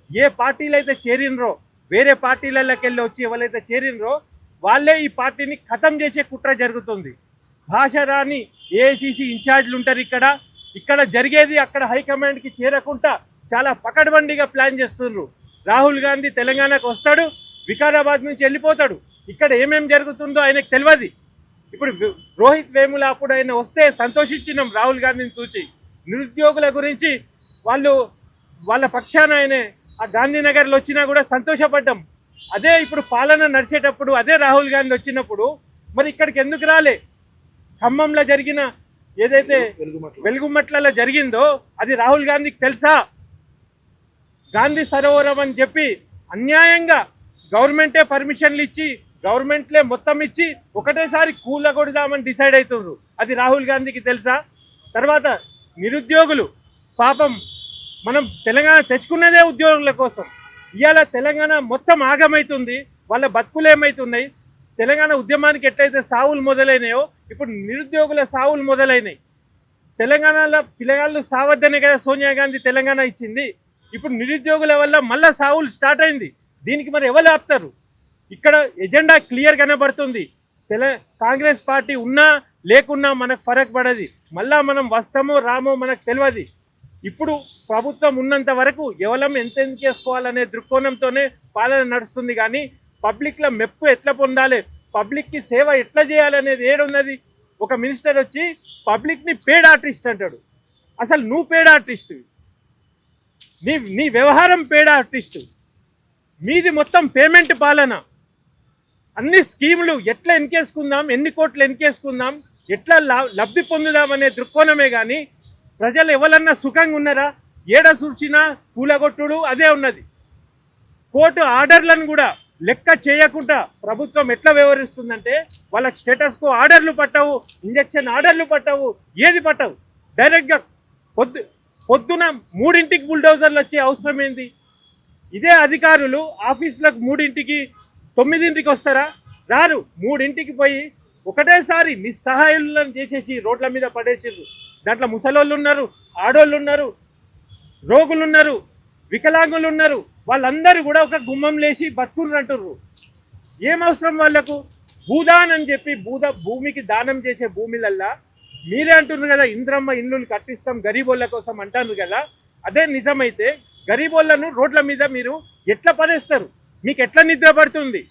ఏ పార్టీలు అయితే చేరినరో, వేరే పార్టీలలోకి వెళ్ళి వచ్చి ఎవరైతే చేరినరో వాళ్ళే ఈ పార్టీని ఖతం చేసే కుట్ర జరుగుతుంది. భాష రాని ఏఐసిసి ఇన్ఛార్జ్లు ఉంటారు ఇక్కడ జరిగేది అక్కడ హైకమాండ్కి చేరకుండా చాలా పకడ్బందీగా ప్లాన్ చేస్తున్నారు. రాహుల్ గాంధీ తెలంగాణకు వస్తాడు, వికారాబాద్ నుంచి వెళ్ళిపోతాడు. ఇక్కడ ఏమేం జరుగుతుందో ఆయనకు తెలియదు. ఇప్పుడు రోహిత్ వేముల అప్పుడు ఆయన వస్తే సంతోషించినాం రాహుల్ గాంధీని చూసి. నిరుద్యోగుల గురించి వాళ్ళ పక్షాన ఆయన ఆ గాంధీనగర్లో వచ్చినా కూడా సంతోషపడ్డాం. అదే ఇప్పుడు పాలన నడిచేటప్పుడు అదే రాహుల్ గాంధీ వచ్చినప్పుడు మరి ఇక్కడికి ఎందుకు రాలే? ఖమ్మంలో జరిగిన ఏదైతే వెలుగుమట్లలో జరిగిందో అది రాహుల్ గాంధీకి తెలుసా? గాంధీ సరోవరం అని చెప్పి అన్యాయంగా గవర్నమెంటే పర్మిషన్లు ఇచ్చి గవర్నమెంట్లే మొత్తం ఇచ్చి ఒకటేసారి కూలగొడదామని డిసైడ్ అవుతున్నారు. అది రాహుల్ గాంధీకి తెలుసా? తర్వాత నిరుద్యోగులు పాపం మనం తెలంగాణ తెచ్చుకున్నదే ఉద్యోగుల కోసం. ఇవాళ తెలంగాణ మొత్తం ఆగమవుతుంది. వాళ్ళ బతుకులు ఏమవుతున్నాయి? తెలంగాణ ఉద్యమానికి ఎట్లయితే సావులు మొదలైనాయో ఇప్పుడు నిరుద్యోగుల సావులు మొదలైనాయి. తెలంగాణలో పిల్లగాళ్ళు సావద్దనే కదా సోనియా గాంధీ తెలంగాణ ఇచ్చింది. ఇప్పుడు నిరుద్యోగుల వల్ల మళ్ళా సావులు స్టార్ట్ అయింది. దీనికి మరి ఎవరు ఆపుతారు? ఇక్కడ ఎజెండా క్లియర్ కనబడుతుంది. కాంగ్రెస్ పార్టీ ఉన్నా లేకున్నా మనకు ఫరక్ పడది. మళ్ళా మనం వస్తామో రామో మనకు తెలియదు. ఇప్పుడు ప్రభుత్వం ఉన్నంత వరకు ఎవరం ఎంత చేసుకోవాలనే దృక్కోణంతోనే పాలన నడుస్తుంది. కానీ పబ్లిక్లో మెప్పు ఎట్లా పొందాలి, పబ్లిక్కి సేవ ఎట్లా చేయాలనేది ఏడున్నది? ఒక మినిస్టర్ వచ్చి పబ్లిక్ని పేడ్ ఆర్టిస్ట్ అంటాడు. అసలు నువ్వు పేడ్ ఆర్టిస్ట్, నీ వ్యవహారం పేడ్ ఆర్టిస్టు, మీది మొత్తం పేమెంట్ పాలన. అన్ని స్కీములు ఎట్లా ఎన్కేసుకుందాం, ఎన్ని కోట్లు ఎన్కేసుకుందాం, ఎట్లా లబ్ధి పొందుదాం అనే దృక్కోణమే కానీ ప్రజలు ఎవరన్నా సుఖంగా ఉన్నారా? ఏడ చూసినా కూలగొట్టుడు అదే ఉన్నది. కోర్టు ఆర్డర్లను కూడా లెక్క చేయకుండా ప్రభుత్వం ఎట్లా వ్యవహరిస్తుందంటే వాళ్ళకి స్టేటస్కు ఆర్డర్లు పట్టవు, ఇంజక్షన్ ఆర్డర్లు పట్టవు, ఏది పట్టవు. డైరెక్ట్గా పొద్దున 3ంటికి బుల్డోజర్లు వచ్చే అవసరం ఏంది? ఇదే అధికారులు ఆఫీసులకు 3ంటికి 9ంటికి వస్తారా? రారు. 3ంటికి పోయి ఒకటేసారి నిస్సహాయులను చేసేసి రోడ్ల మీద పడేసిర్రు. దాంట్లో ముసలోళ్ళు ఉన్నారు, ఆడోళ్ళు ఉన్నారు, రోగులు ఉన్నారు, వికలాంగులు ఉన్నారు. వాళ్ళందరూ కూడా ఒక గుమ్మం లేచి బతుకుర్రు అంటుర్రు. ఏం అవసరం వాళ్లకు? భూదాన్ అని చెప్పి భూమికి దానం చేసే భూమిలల్లా మీరే అంటున్నారు కదా ఇంద్రమ్మ ఇల్లులు కట్టిస్తాం గరీబోళ్ళ కోసం అంటారు కదా. అదే నిజమైతే గరీబోళ్ళను రోడ్ల మీద మీరు ఎట్లా పడేస్తారు? మీకు ఎట్లా నిద్ర పడుతుంది?